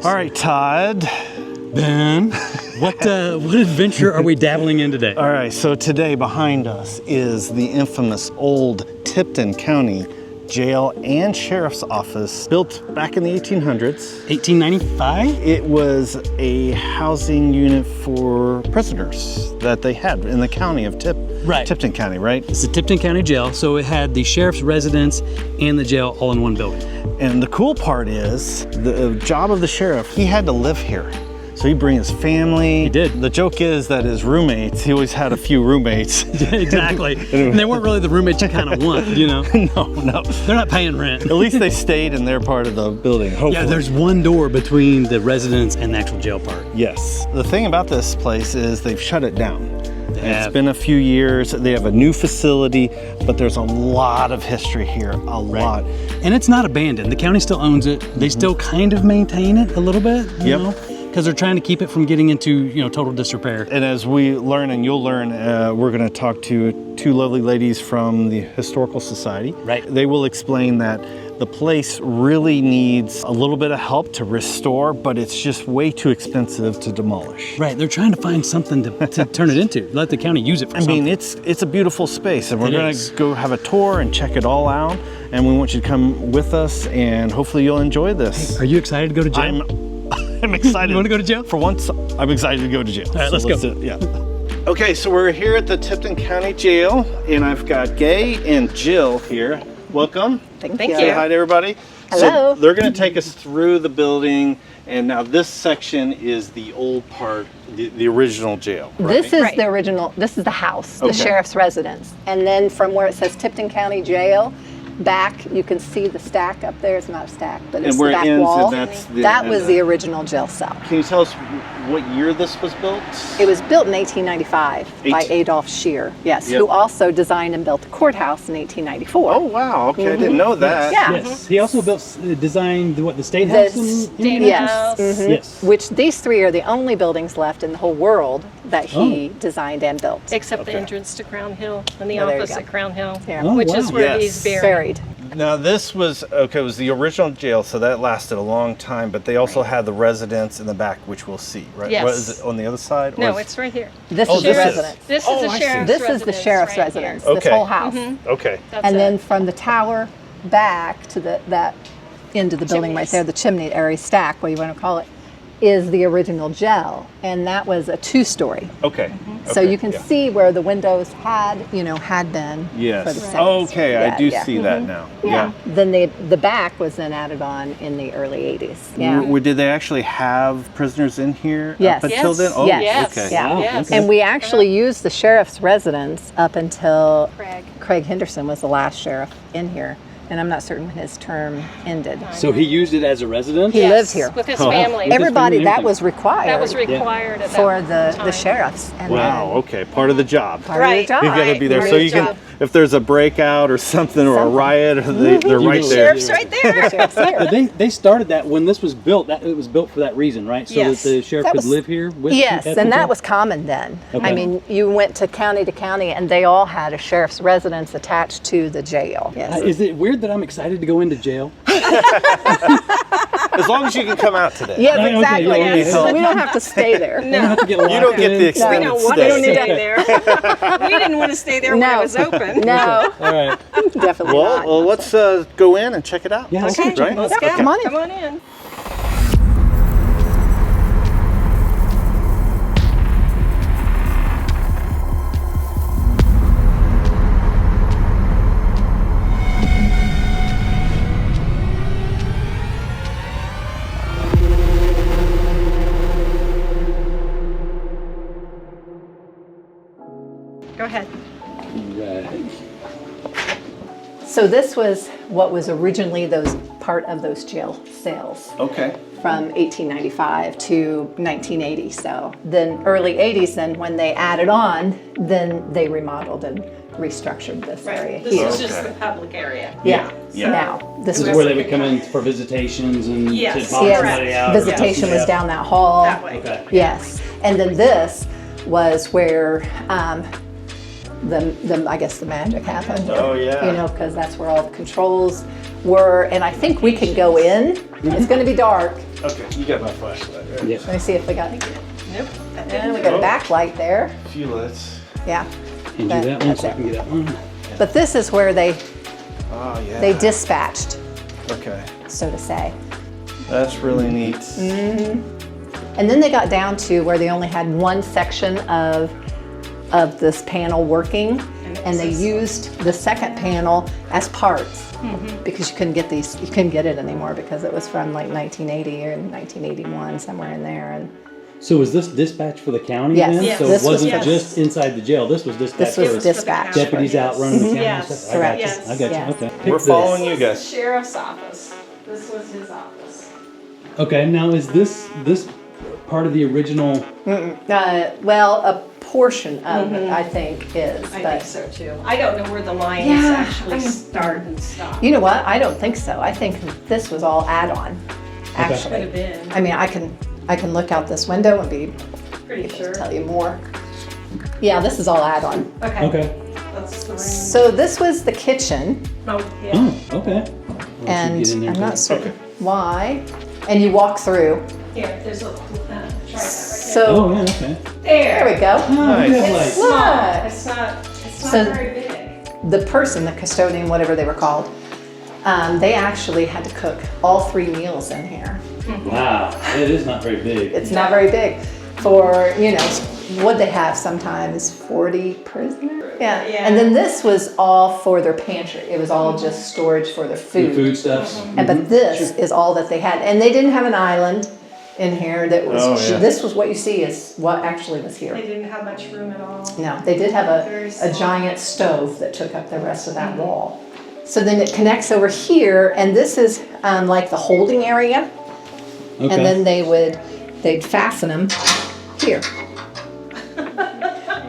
All right, Todd. Ben, what adventure are we dabbling in today? All right, so today behind us is the infamous old Tipton County Jail and Sheriff's Office, built back in the 1800s. 1895? It was a housing unit for prisoners that they had in the county of Tipton County, right? It's the Tipton County Jail, so it had the sheriff's residence and the jail all in one building. And the cool part is, the job of the sheriff, he had to live here. So he'd bring his family. He did. The joke is that his roommates, he always had a few roommates. Exactly. And they weren't really the roommates you kind of want, you know? No. They're not paying rent. At least they stayed in their part of the building, hopefully. Yeah, there's one door between the residence and the actual jail part. Yes. The thing about this place is they've shut it down. It's been a few years. They have a new facility, but there's a lot of history here, a lot. And it's not abandoned. The county still owns it. They still kind of maintain it a little bit, you know, because they're trying to keep it from getting into, total disrepair. And as we learn, and you'll learn, we're going to talk to two lovely ladies from the Historical Society. Right. They will explain that the place really needs a little bit of help to restore, but it's just way too expensive to demolish. Right, they're trying to find something to turn it into. Let the county use it for something. I mean, it's a beautiful space, and we're going to go have a tour and check it all out. And we want you to come with us, and hopefully you'll enjoy this. Hey, are you excited to go to jail? I'm excited. You want to go to jail? For once, I'm excited to go to jail. All right, let's go. Yeah. Okay, so we're here at the Tipton County Jail, and I've got Gae and Jill here. Welcome. Thank you. Say hi to everybody. Hello. So they're going to take us through the building, and now this section is the old part, the original jail. Right? This is the original, this is the house, the sheriff's residence. And then from where it says Tipton County Jail, back, you can see the stack up there. It's not a stack, but it's the back wall. That was the original jail cell. Can you tell us what year this was built? It was built in 1895 by Adolph Scheer, who also designed and built the courthouse in 1894. Oh, wow. Okay, I didn't know that. Yeah. Yes. He also designed the State House? Yes. Which these three are the only buildings left in the whole world that he designed and built. Except the entrance to Crown Hill and the office at Crown Hill, Yeah. which is where he's buried. Now this was, it was the original jail, so that lasted a long time, but they also had the residence in the back, which we'll see, right? Yes. What is it, on the other side? No, it's right here. This is the residence. This is the sheriff's This residence. is the sheriff's residence, this whole house. Okay. And then from the tower back to that end of the building right there, the chimney area stack, what you want to call it, is the original jail, and that was a two-story. Okay. So you can see where the windows had been. Yes. For the cells. Okay, I do see that now. Yeah. Then the back was then added on in the early 80s. Yeah. Did they actually have prisoners in here Yes. up until then? Oh, Yes. okay. Yeah. Wow. Yes. And we actually used the sheriff's residence up until Craig Henderson was the last sheriff in here. And I'm not certain when his term ended. So he used it as a residence? He lived here. With his family. Everybody, that was required. That was required at for that the time. sheriffs. And Wow, okay, part of the job. part of the job. You gotta be there, Right. so you can, if there's a breakout or something or a riot, they're right there. Sheriff's right there. The sheriff's here. But they started that when this was built. It was built for that reason, right? So Yes. that the sheriff That could was- live here with Yes, at and the that jail? was common then. Okay. I mean, you went to county, and they all had a sheriff's residence attached to the jail. Yes. Is it weird that I'm excited to go into jail? As long as you can come out today. Yes, Okay, exactly. yeah, yeah. So we don't have to stay there. I don't have to get locked You don't get in? the extended We don't want stay. to stay there. We didn't want to stay there when No. it was open. No, All right. definitely not. Well, let's go in and check it out. Yeah, let's Okay, go check it out. let's go. Come on in. Come on in. Go ahead. Right. So this was what was originally part of those jail cells Okay. from 1895 to 1980. So then early 80s, then when they added on, then they remodeled and restructured this area This here. is just the public area. Yeah. Yeah. Now this This was is where they would come in for visitations and Yes. to bomb yes, somebody out. visitation was down that hall. That way. Okay. Yes, and then this was where I guess the magic happened. Oh, yeah. You know, because that's where all the controls were, and I think we can go in. It's going to be dark, Okay, you got my flashlight, right? Yeah. Let me see if we got it. Nope. And we got a backlight there. A few lights. Yeah. Hand you that one That's so I it. can get that one. But this is where they Oh, yeah. dispatched, Okay. so to say. That's really neat. And then they got down to where they only had one section of this panel working, and they used the second panel as parts because you couldn't get it anymore because it was from like 1980 or 1981, somewhere in there. And So was this dispatch for the county Yes. then? Yes. So This it was wasn't for- just inside the jail. This was dispatch. this was for dispatch. deputies out running the county. Yes. and stuff? Correct. I got you. I got Yes. you. Okay. We're Pick following this. you guys. Sheriff's office. This was his office. Okay. Now is this part of the original? Well, a portion of it, I think, is. I but think so too. I don't know where the lines Yeah, actually start and stop. you know what? I don't think so. I think this was all add-on, Could actually. have been. I mean, I can look out this window and be Pretty able to sure. tell you more. Yeah, this is all add-on. Okay. Okay. That's the room. So this was the kitchen, Oh, yeah. Oh, okay. I'll let you and get in there, I'm not too. certain why. And you walk through. Here, there's a, try that right So Oh, yeah. Okay. there we go. Nice. Nice. Small. Look. It's not So- very big. The person, the custodian, whatever they were called, they actually had to cook all 3 meals in here. Wow. It is not very big. It's not very big for, what they have sometimes, 40 prisoners? Yeah. Yeah. And then this was all for their pantry. It was all just storage for their The food. food stuffs. And but this is all that they had. And they didn't have an island in here that was, Oh, yeah. this was what you see is what actually was here. They didn't have much room at all. No, they did have Very a small. giant stove that took up the rest of that wall. So then it connects over here, and this is like the holding area. Okay. And then they'd fasten them here.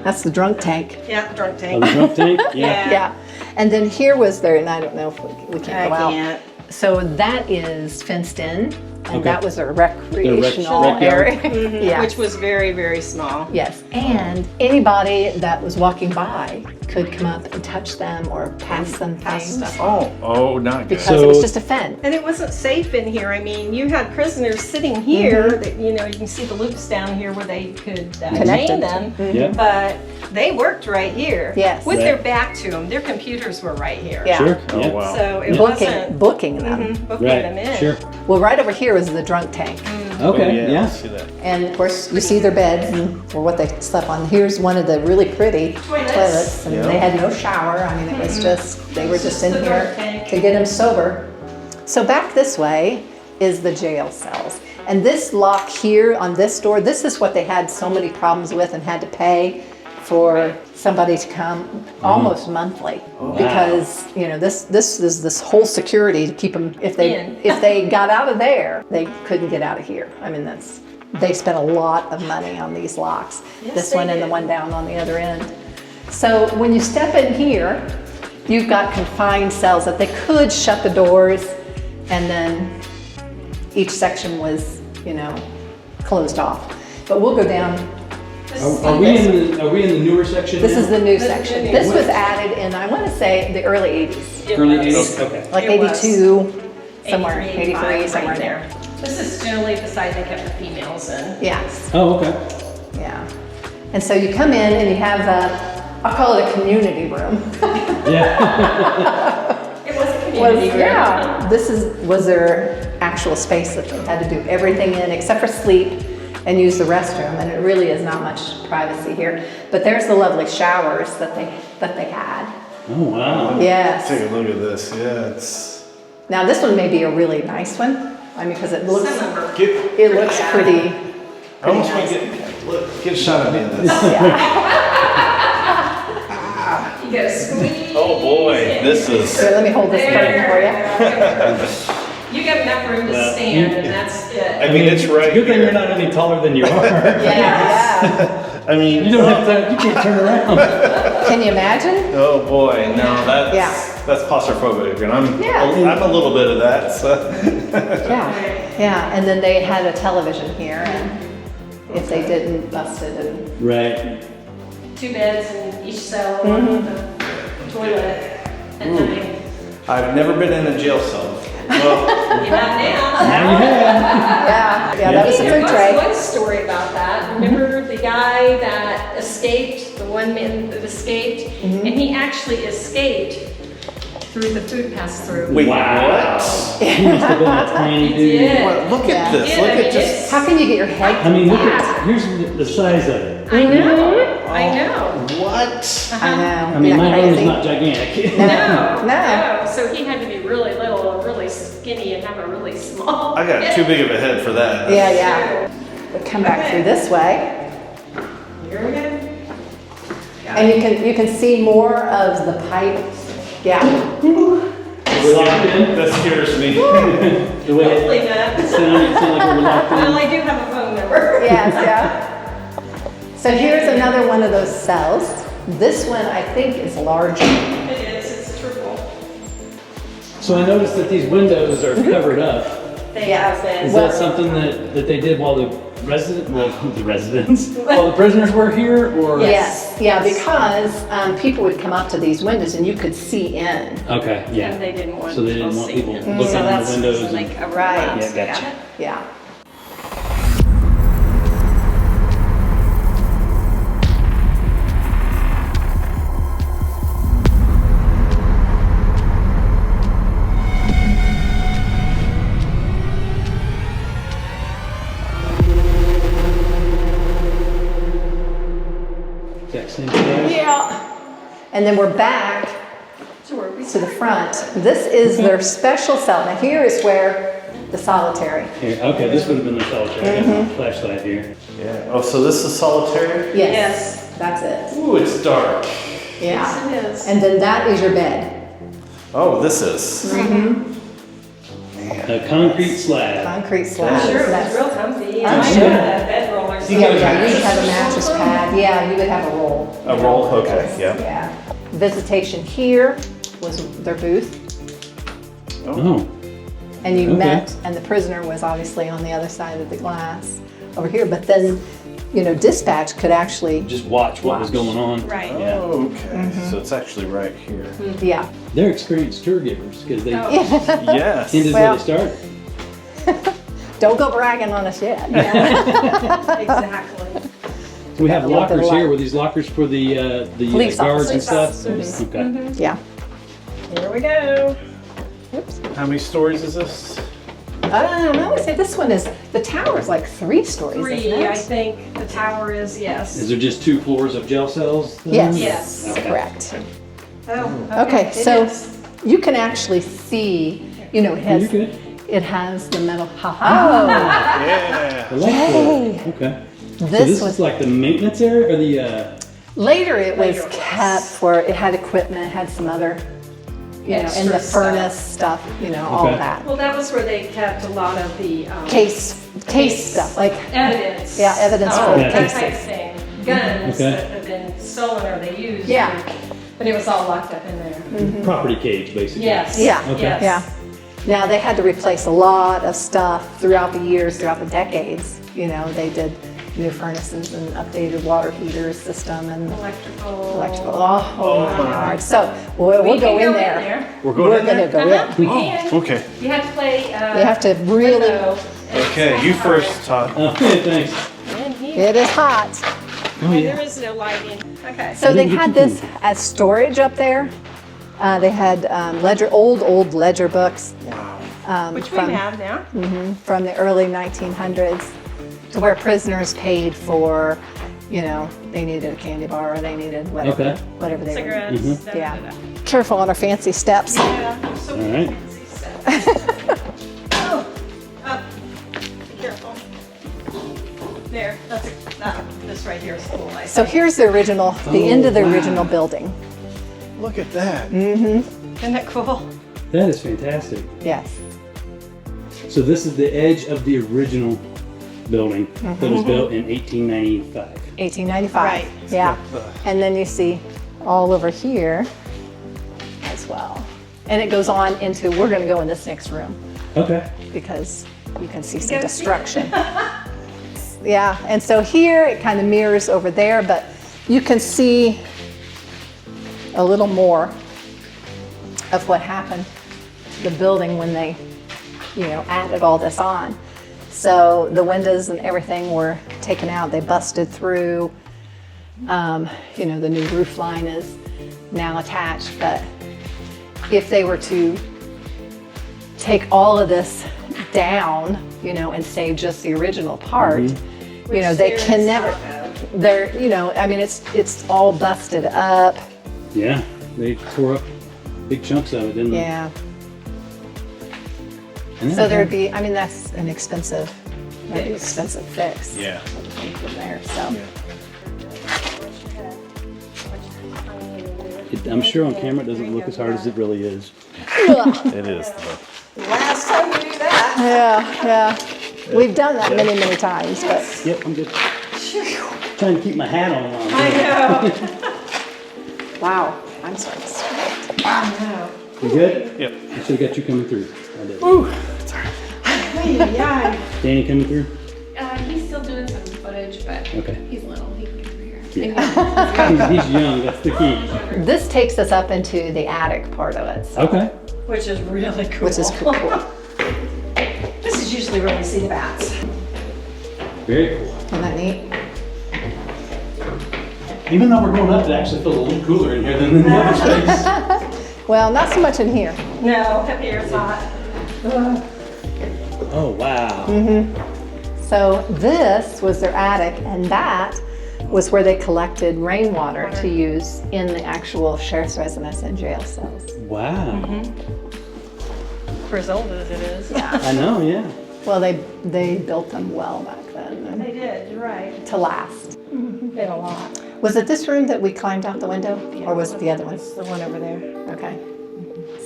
That's the drunk tank. Yeah, drunk Oh, tank. the drunk tank? Yeah. Yeah. And then here was their, and I don't know if we can't go I out. can't. So that is fenced in, and Okay. that was a recreational rec yard. area. Yeah. Which was very, very small. Yes, and anybody that was walking by could come up and touch them or pass them Pass things stuff. Oh, not good. because it was So- just a fence. And it wasn't safe in here. I mean, you had prisoners sitting here that, you can see the loops down here where they could Connected. chain them. Yeah. But they worked right here. Yes. With Right. their back to them. Their computers were right here. Yeah. Sure. Oh, Yeah. wow. So it Booking, wasn't booking them. booking them in. Right. Sure. Well, right over here was the drunk tank. Okay. Oh, Yeah. I see that. And of course, you see their beds or what they slept on. Here's one of the really pretty toilets, and Yeah. they had no shower. I mean, it was just, they were just in the here dark tank. to get them sober. So back this way is the jail cells. And this lock here on this door, this is what they had so many problems with and had to pay for somebody to come almost monthly because this is this whole security to keep them if they got out of there they couldn't get out of here. I mean they spent a lot of money on these locks. Yes, This they one and the did. one down on the other end. So when you step in here, you've got confined cells that they could shut the doors and then each section was closed off. But we'll go down. Are we in the newer section? This now? is the new This is the section. new This one. was added in, I want to say, the early 80s. It Early was. 80s. Okay. Like It was. 82, somewhere, 83, 83, 85, somewhere right there. This is generally the side they kept the females in. Yes, Oh, okay. yeah. And so you come in and you have I'll call it a community room. Yeah. It was a community room. Yeah, this was their actual space that they had to do everything in except for sleep and use the restroom, and it really is not much privacy here. But there's the lovely showers that they had. Oh, wow. Yes. Take a look at this. Yeah, it's. Now this one may be a really nice one. I mean, because it looks Some of them. Get. it looks pretty. I almost want nice. to get a shot of me in this. You gotta squeeze. Oh boy, this is. Here, let me hold this curtain for you. You got enough room to stand, and that's it. I mean, it's right Good thing here. you're not any taller than you are. Yeah. I mean, You don't have to. You can't turn around. Can you imagine? oh boy, no, that's Yeah. that's claustrophobic, and I'm a little bit of that. So. Yeah. Yeah. And then they had a television here, and if they didn't, busted and. Right. 2 beds in each cell, one with a toilet at night. I've never been in a jail cell before. You have now. Now you have. Yeah, that was the There food tray. was one story about that. Remember the guy that escaped, the one man that escaped, and he actually escaped through the food pass-through. Wait, Wow. what? He must have been a tiny dude. did. What? Look Yeah. at this. Yeah, Look I at mean, just. it's- How can you get your head? I mean, look Yeah. at, here's the size of it. I know. I know. What? I know. I mean, Isn't my that arm is crazy? not gigantic. No. No. So he had to be really little and really skinny and have a really small. I got too big of a head for that. Yeah. But come back through this way, Here we go. and you can see more of the pipe. Yeah. We're locked in. That scares me. The way Hopefully it not. sounds like we're locked in. Well, I do have a phone number. Yes. Yeah. So here's another one of those cells. This one I think is larger. It is. It's triple. So I noticed that these windows are covered up. They Yeah. have been. Is Well- that something that they did while the residents, while the prisoners were here, or? Yes. Yeah. Because people would come up to these windows and you could see in. Okay, And yeah. they didn't want So they didn't want people seeing it. looking So in the that's windows when they and- covered Right. it up. Yeah, gotcha. Got it? Yeah. Exact same size? Yeah. And then we're back So where we to the front. This is their special cell. Now here is where the solitary. Here, okay, this would have been the solitary. I got my flashlight here. Yeah. Oh, so this is solitary? Yes. That's it. Ooh, it's dark. Yeah. Yes, it is. And then that is your bed. Oh, this is. A concrete slab. Concrete I'm slab. sure it was That's- real comfy. I'm I sure. had a bedroll or something. Yeah, you would have a mattress pad. Yeah, you would have a roll. A roll? Okay, yeah. Yeah. Visitation here was their booth. Oh, And you Okay. met, and the prisoner was obviously on the other side of the glass over here. But then, dispatch could actually, just watch what was going on. Right. Yeah. Oh, okay. So it's actually right here. yeah. They're experienced tour givers because they Oh. Yes. ended Well- where they started. Don't go bragging on us yet. Exactly. So we have Yeah, look at lockers the here. light. Were these lockers for the Police guards and officers. stuff? Okay. Yeah. Here we go. Oops. How many stories is this? I don't know. I say this one is, the tower's like 3 stories, isn't Three, it? I think the tower is, yes. Is there just 2 floors of jail cells? then? Yes. Yes. Okay. Correct. Oh, Okay, it so is. you can actually see, it You're has, good. it has the metal, ha-ha. Yeah. I like that. Okay. So This this was, is like the maintenance area or the later it was Later it was. kept for, it had equipment, it had some other, in Extra the stuff. furnace stuff, all Okay. of that. Well, that was where they kept a lot of the Case stuff, like, evidence. Yeah, evidence for the that type cases. of thing. Guns Okay. that have been stolen or they used. Yeah. But it was all locked up in there. property cage, basically? Yes. Yeah. Okay. Yes. yeah. Now, they had to replace a lot of stuff throughout the years, throughout the decades. They did new furnaces and updated water heater system and Electrical. Oh my God. So we'll We go can in there. We're going We're in going to there? go in. We can. Okay. You have to play. You have to really, window. Okay, you first, Todd. Okay, thanks. And here. it is hot. Oh, And yeah. there is no lighting. Okay. So they had this as storage up there. They had old ledger books Which from- we have now. from the early 1900s to where prisoners paid for, they needed a candy bar or they needed whatever, Okay. whatever they were. Cigarettes. Mm-hmm. da, Yeah. da, da, da. Careful on our fancy steps. Yeah. So All right. fancy stuff. Oh, up. Be careful. There. That's this right here is cool. I So think. here's the original, the end of the wow. original building. Look at that. Isn't that cool? That is fantastic. Yes. So this is the edge of the original building that was built in 1895. 1895. Right. Yeah. And then you see all over here as well. And it goes on into, we're going to go in this next room Okay. because you can see some gotta see it. destruction. Yeah, and so here it kind of mirrors over there, but you can see a little more of what happened to the building when they added all this on. So the windows and everything were taken out. They busted through. The new roof line is now attached. But if they were to take all of this down, and save just the original part, they can never. It's all busted up. Yeah, they tore up big chunks of it, didn't they? Yeah. And So there'd be, that's an expensive fix. Yeah. From there, so. I'm sure on camera it doesn't look as hard as it really is. It is though. Last time we do that. Yeah. We've done that many, many times, but. Yep, I'm good. Trying to keep my hat on. I know. Wow. I'm sorry. I know. You good? Yep. I should have got you coming through. I did. Ooh, sorry. Yeah. Danny coming through? He's still doing some footage, but Okay. he's little. He can come here. Yeah. He's young, that's the key. This takes us up into the attic part of it. So, Okay. Which is really cool. which is cool. This is usually where we see the bats. Very cool. Isn't that neat? Even though we're going up, it actually feels a little cooler in here than in the other space. Well, not so much in here. No, up here it's hot. Oh, wow. So this was their attic, and that was where they collected rainwater to use in the actual sheriff's residence and jail cells. Wow. For as old as it is. I know, yeah. Well, they built them well back then They did, you're right. to last. Did a lot. Was it this room that we climbed out the window, or was it the other one? It's the one over there. Okay.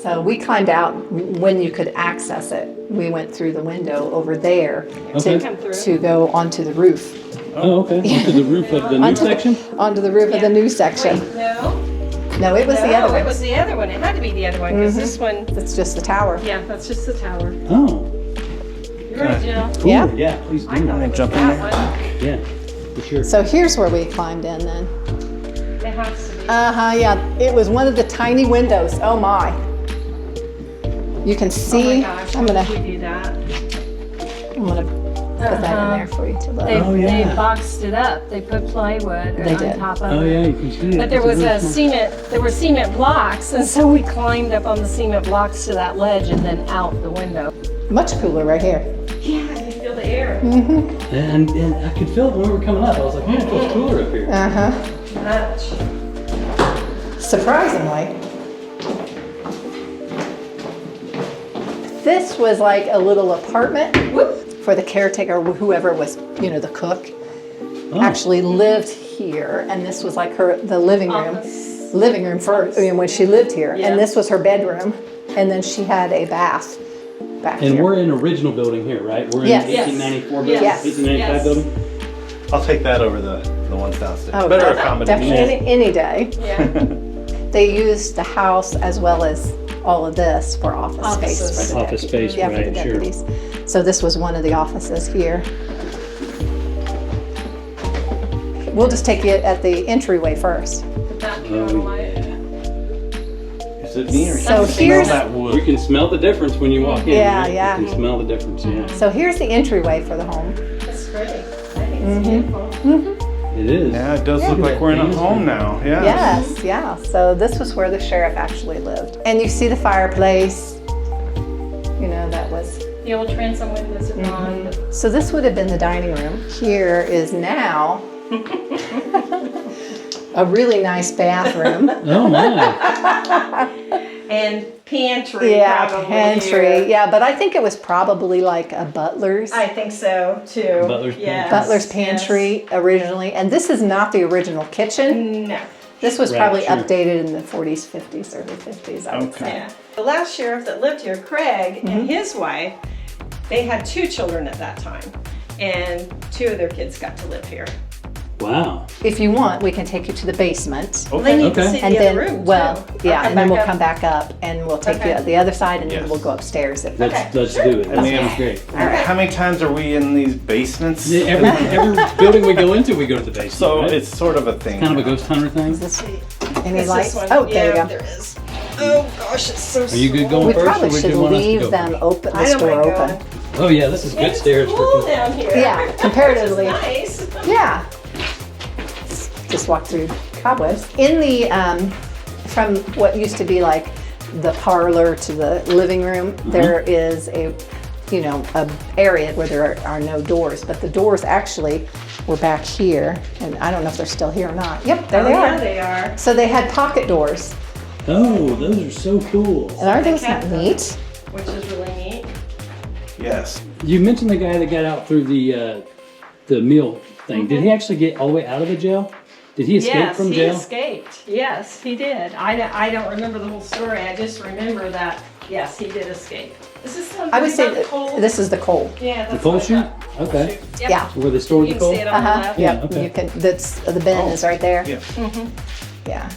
So we climbed out when you could access it. We went through the window over there Okay. Come through. to go onto the roof. Oh, okay. Onto the roof of the new section? Onto the roof of the new section. Wait, no. No, it was the other No, it one. was the other one. It had to be the other one because this one, It's just the tower. yeah, that's just the tower. Oh. You're right, Jill. Cool. Yeah. Yeah, please I do. thought it was jump in that there? one. Yeah, for sure. So here's where we climbed in then. It has to be. Yeah. It was one of the tiny windows. Oh my. You can Oh see. my gosh, I'm why gonna did you do that? put that in there for you to look. Oh, They yeah. boxed it up. They put plywood They on did. top of Oh, it. yeah, you can see it. But there It's was really a small. there were cement blocks, and so we climbed up on the cement blocks to that ledge and then out the window. Much cooler right here. Yeah, you feel the air. And I could feel it when we were coming up. I was like, man, it feels cooler up here. Much. Surprisingly. This was like a little apartment for the caretaker, or whoever was, the cook. Actually lived here, and this was like the living room. Office. Living room for when she lived here, Yeah. and this was her bedroom, and then she had a bath back And here. we're in original building here, right? We're in Yes. the 1894 building, Yes. 1895 Yes. building? I'll take that over the ones downstairs. Oh, Better definitely. accommodation. Any day. Yeah. They used the house as well as all of this for office space Offices. for the Office deputies. space, Yeah, for the right, sure. deputies. So this was one of the offices here. We'll just take you at the entryway first. Put that on the Oh, light. yeah. Is it near? So Smell here's- that You wood. can smell the difference when you walk in. Yeah, right? yeah. You can smell the difference, yeah. So here's the entryway for the home. That's great. I think it's beautiful. It is. Yeah, it does look like we're in a home now. Yeah. Yes, yeah. So this was where the sheriff actually lived. And you see the fireplace. That was. The old transom windows are gone. So this would have been the dining room. Here is now a really nice bathroom. Oh, my. And pantry. Yeah, probably pantry. here. Yeah, but I think it was probably like a butler's. I think so too. Butler's Yes, Butler's pantry originally, and this is not the original kitchen. Yes. No. This was Right, probably sure. updated in the 40s, 50s, early 50s, I would Okay. say. Yeah. The last sheriff that lived here, Craig, and his wife, they had 2 children at that time, and 2 of their kids got to live here. Wow. If you want, we can take you to the basement. Well, they need to Okay. see And the then, other room well, too. yeah, I'll and then we'll back come up. back up and we'll take you Okay. to the other side, and then Yes. we'll go upstairs. If Let's do it. That And then- sounds great. How many times are we in these basements? Yeah, every building we go into, we go to the basement. So right? it's sort of a thing. kind of a now. ghost hunter thing. This, any It's lights? this one. Oh, there yeah, you go. there is. Oh gosh, it's so Are you good going We first, or probably would should you want us to leave go them first? open, I this don't door mind open. going. Oh yeah, this is good It's stairs. cool For down here. Yeah, comparatively. This is nice. Yeah. Just walk through cobwebs. In the, from what used to be like the parlor to the living room, there is a area where there are no doors, but the doors actually were back here, and I don't know if they're still here or not. Yep, there they Yeah, are. they are. So they had pocket doors, Oh, those are so cool. and aren't those kept them. neat? Which is really neat. Yes. You mentioned the guy that got out through the meal thing. Did he actually get all the way out of the jail? Did he escape from jail? Yes, he escaped. Yes, he did. I don't remember the whole story. I just remember that, yes, he did escape. Is this something I would say about the that coal? this is the coal. Yeah, The that's coal what I chute? thought. Okay. Yep. Yeah. Where they stored You the can coal? see it on the left. Yep. Yeah, okay. You can. That's the bin is right there. Yeah. Yeah.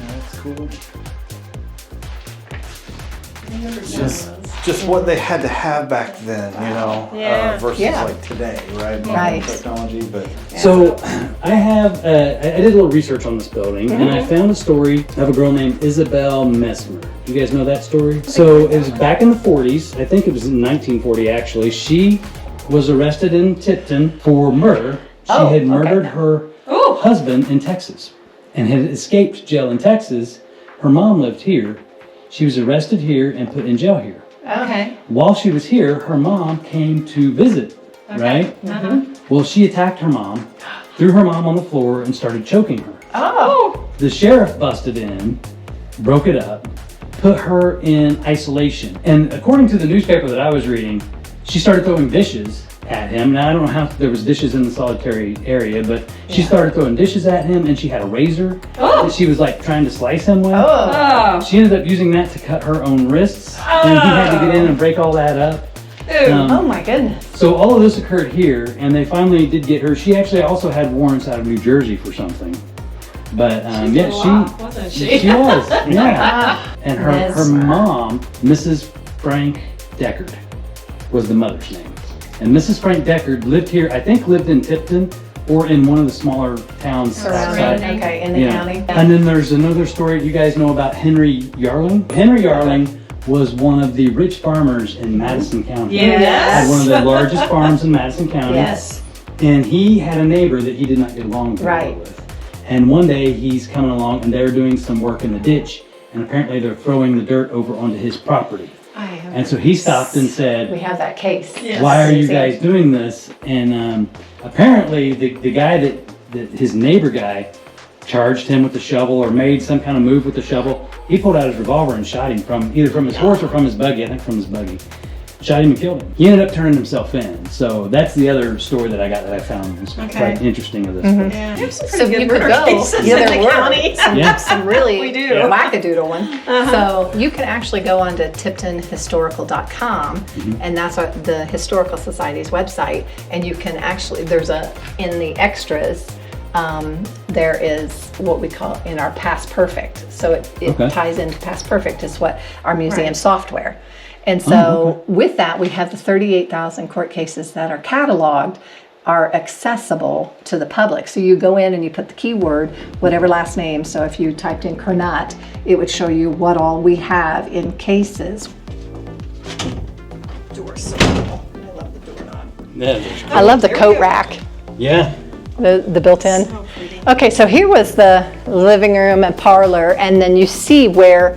That's cool. I remember Just, seeing those. just what they had to have back then, Yeah. versus Yeah. like today, right? Modern Right. technology, but So I have, I did a little research on this building, and I found a story of a girl named Isabel Mesmer. You guys know that story? So it was back in the 40s. I think it was in 1940 actually. She was arrested in Tipton for murder. She Oh, had okay. murdered her husband in Texas and had escaped jail in Texas. Her mom lived here. She was arrested here and put in jail here. Okay. While she was here, her mom came to visit, right? Well, she attacked her mom, threw her mom on the floor, and started choking her. Oh. The sheriff busted in, broke it up, put her in isolation. And according to the newspaper that I was reading, she started throwing dishes at him. Now, I don't know how there was dishes in the solitary area, but she started throwing dishes at him, and she had a razor that she was like trying to slice him with. Oh. She ended up using that to cut her own wrists, and he had to get in and break all that up. Oh my goodness. So all of this occurred here, and they finally did get her. She actually also had warrants out of New Jersey for something. But yeah, Wasn't she? she was, yeah. And her Mesmer. mom, Mrs. Frank Deckard, was the mother's name. And Mrs. Frank Deckard lived here, I think lived in Tipton or in one of the smaller towns Surrounding. outside. Okay, in the Yeah. county. And then there's another story you guys know about Henry Yarling. Henry Yarling was one of the rich farmers in Madison County. Yes. Had one of the largest farms in Madison County. Yes. And he had a neighbor that he did not get along very well Right. with. And one day he's coming along and they're doing some work in the ditch, and apparently they're throwing the dirt over onto his property. And so he stopped and We said, have that case. "Why are you guys doing this?" And apparently the guy that his neighbor guy charged him with the shovel or made some kind of move with the shovel. He pulled out his revolver and shot him from either from his horse or from his buggy. I think from his buggy. Shot him and killed him. He ended up turning himself in. So that's the other story that I got that I found was quite interesting of this. Yeah. There's some So pretty you good could murder go. cases Yeah, in there the were county. Yeah. some really We do. wackadoodle one. So you can actually go onto tiptonhistorical.com, and that's the Historical Society's website. And you can actually, in the extras, there is what we call in our Past Perfect. So it Okay. ties into Past Perfect is what our museum Right. software. And so with that, we have the 38,000 court cases that are cataloged are accessible to the public. So you go in and you put the keyword, whatever last name. So if you typed in Kernat, it would show you what all we have in cases. Door's so cool. I love the doorknob. Yeah. I love the coat rack, Yeah. the built-in. So pretty. Okay, so here was the living room and parlor, and then you see where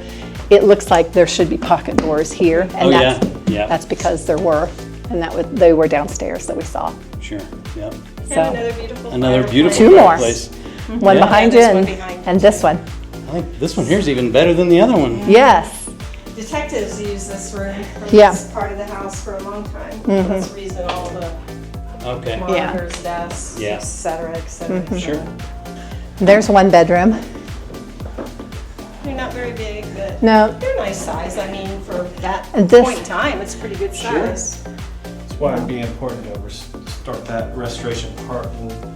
it looks like there should be pocket doors here, and Oh, yeah. that's Yeah. that's because there were, and they were downstairs that we saw. Sure. Yeah. So And another beautiful Another fireplace. beautiful Two more. fireplace. one Yeah. behind Yeah, you this one and, behind and this one. I think this one here is even better than the other one. Yes. Detectives use this room for Yeah. this part of the house for a long time. That's the reason all the Okay. monitors, desks, Yeah. et cetera, et cetera. et Sure. cetera. There's one bedroom. They're not very big, but No, they're nice size. I mean, for that This- point in time, it's pretty good size. that's why it'd be important to start that restoration part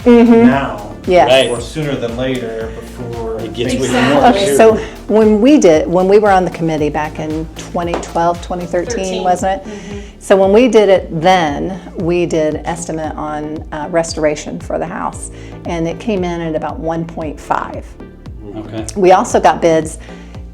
now. yes. Right. Or sooner than later before It gets things with get you. more Okay, serious. so when we were on the committee back in 2012, 2013, wasn't it? So when we did it then, we did estimate on restoration for the house, and it came in at about 1.5. Okay. We also got bids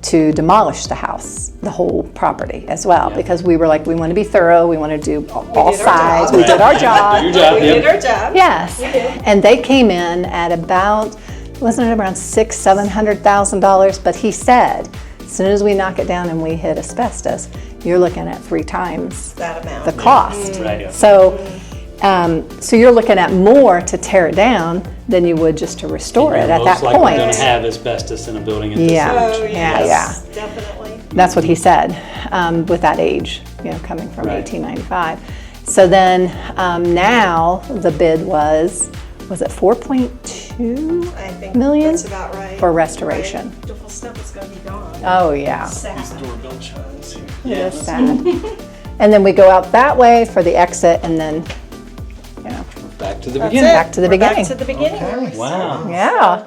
to demolish the house, the whole property as well, because we were like, we want to be thorough, we want to do all sides, we did our job. We did our job. Yes, and they came in at about, wasn't it around $700,000? But he said, as soon as we knock it down and we hit asbestos, you're looking at 3 times That amount. the cost. Right. So you're looking at more to tear it down than you would just to restore it at that Most likely point. going to have asbestos in a building at this Yeah. age. Oh, Yeah, yes, definitely. That's what he said, with that age, coming from Right. 1895. So then now the bid was it 4.2 I think million that's about right. for restoration? Right. The full stuff is going to be gone. Oh, yeah. Sad. Doorbell chimes here. It is sad. And then we go out that way for the exit, and then, Back to the That's beginning. it. Back to the We're beginning. Back to the beginning. where we Wow. yeah.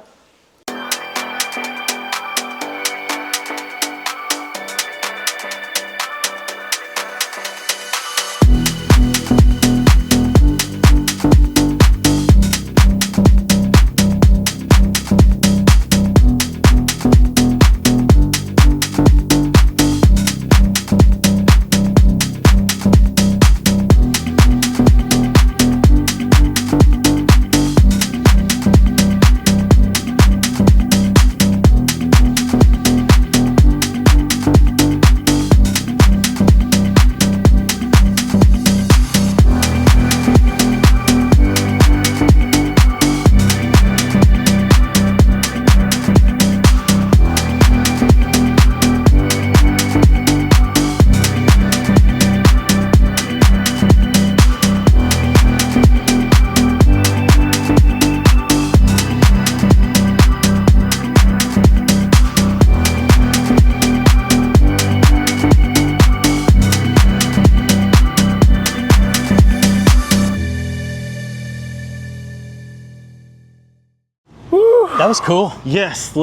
That was cool. Yes,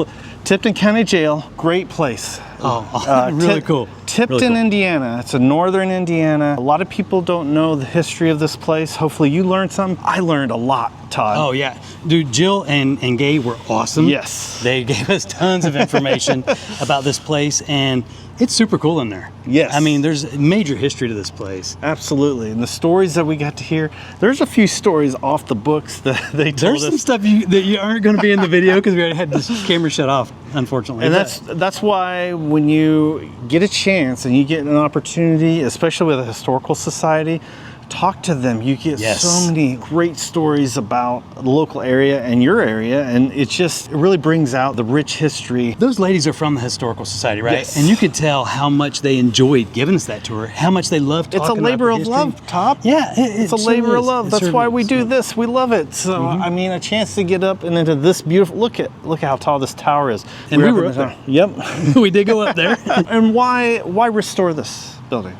Tipton County Jail, great place. Really cool. Tipton, Really cool. Indiana. It's in northern Indiana. A lot of people don't know the history of this place. Hopefully you learned some. I learned a lot, Todd. Oh yeah, dude, Jill and Gae were awesome. Yes. They gave us tons of information about this place, and it's super cool in there. Yes. I mean, there's major history to this place. Absolutely. And the stories that we got to hear, there's a few stories off the books that they told There's us. some stuff that you aren't going to be in the video because we already had this camera shut off, unfortunately. And But- that's why when you get a chance and you get an opportunity, especially with a historical society, talk to them. You get Yes. so many great stories about the local area and your area, and it really brings out the rich history. Those ladies are from the Historical Society, right? Yes. And you could tell how much they enjoyed giving us that tour, how much they loved talking It's a about labor the of history. love, Top. Yeah, It's a sure labor of is. love. It That's sure why we is. do this. We love it. So I mean, a chance to get up and into this beautiful. Look how tall this tower is. And we up were in up the there. tower. Yep. We did go up there. And why restore this building?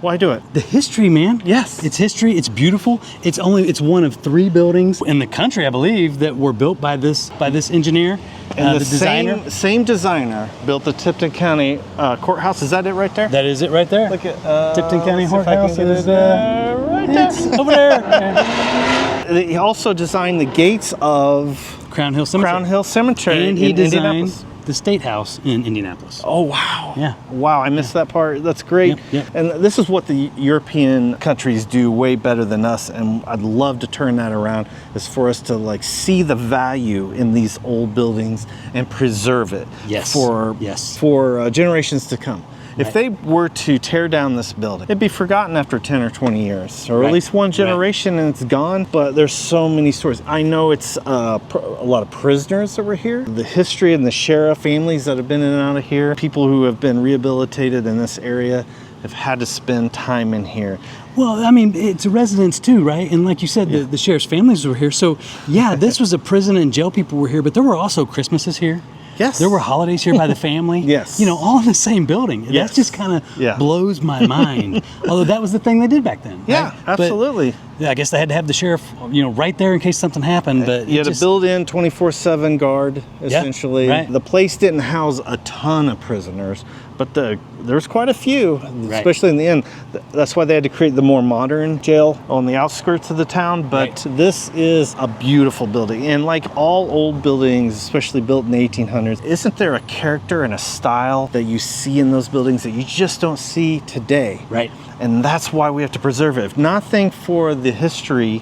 Why do it? The history, man. Yes. It's history. It's beautiful. It's one of 3 buildings in the country, I believe, that were built by this engineer, And the designer. same designer built the Tipton County courthouse. Is that it right there? That is it right there. Look at Tipton County let's see if I can Courthouse get is it, right there. it's over there. He also designed the gates of Crown Hill Cemetery. Crown Hill Cemetery And he in designed Indianapolis. the State House in Indianapolis. Oh wow! Yeah. Wow, I missed that part. That's great. Yep. And this is what the European countries do way better than us, and I'd love to turn that around. Is for us to see the value in these old buildings and preserve it. Yes. For Yes. for generations to come. If they were to tear down this building, it'd be forgotten after 10 or 20 years, or Right. at least one generation and it's gone. But there's so many stories. I know it's a lot of prisoners that were here. The history and the sheriff families that have been in and out of here, people who have been rehabilitated in this area have had to spend time in here. Well, I mean, it's a residence too, right? And like you said, the sheriff's families were here. So yeah, this was a prison and jail people were here, but there were also Christmases here. Yes. There were holidays here by the family. Yes. You know, all in the same building. Yes. That just kind of Yeah. blows my mind. Although that was the thing they did back then. Yeah, right? But absolutely. I guess they had to have the sheriff, right there in case something happened. But you had a built-in 24/7 guard, essentially. right. The place didn't house a ton of prisoners, but there's quite a few, especially in the end. That's why they had to create the more modern jail on the outskirts of the town. But this is a beautiful building, and like all old buildings, especially built in the 1800s, isn't there a character and a style that you see in those buildings that you just don't see today? Right. And that's why we have to preserve it. If nothing for the history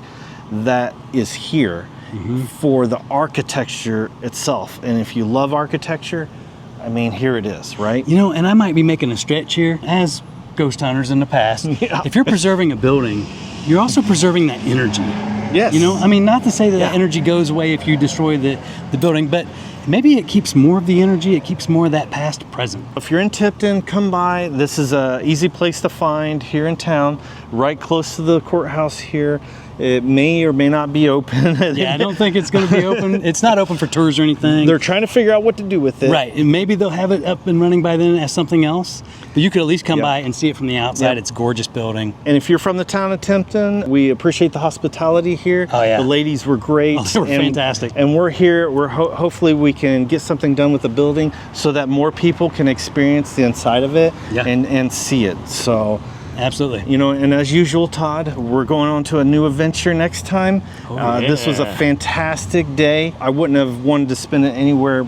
that is here, for the architecture itself. And if you love architecture, I mean, here it is, right? And I might be making a stretch here, as ghost hunters in the past. Yeah. If you're preserving a building, you're also preserving that energy. Yes. Not to say that that energy goes away if you destroy the building, but maybe it keeps more of the energy, it keeps more of that past present. If you're in Tipton, come by. This is an easy place to find here in town, right close to the courthouse here. It may or may not be open. Yeah, I don't think it's going to be open. It's not open for tours or anything. They're trying to figure out what to do with it. Right, and maybe they'll have it up and running by then as something else. But you could at least come by and see it from the outside. It's a gorgeous building. And if you're from the town of Tipton, we appreciate the hospitality here. Oh, yeah. The ladies were great. Oh, they were fantastic. And we're here. Hopefully we can get something done with the building so that more people can experience the inside of it and see it. So. Absolutely. And as usual, Todd, we're going on to a new adventure next time. This was a fantastic day. I wouldn't have wanted to spend it anywhere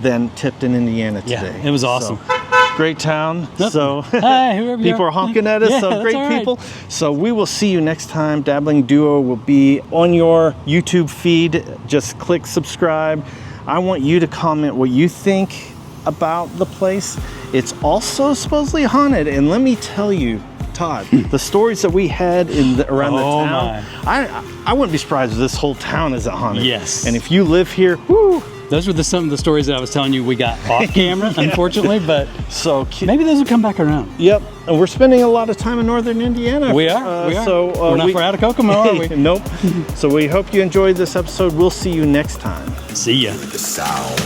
than Tipton, Indiana today. Yeah, it was awesome. So, great town. Yep. So hi, whoever people are honking at us. So great people. So we will see you next time. Dabbling Duo will be on your YouTube feed. Just click subscribe. I want you to comment what you think about the place. It's also supposedly haunted, and let me tell you, Todd, the stories that we had around the town, I wouldn't be surprised if this whole town isn't haunted. Yes. And if you live here, whoo. Those were some of the stories that I was telling you we got off camera, unfortunately, but so maybe those will come back around. Yep, and we're spending a lot of time in northern Indiana. We are. So we're not far out of Kokomo, are we? Nope. So we hope you enjoyed this episode. We'll see you next time. See ya. The sound.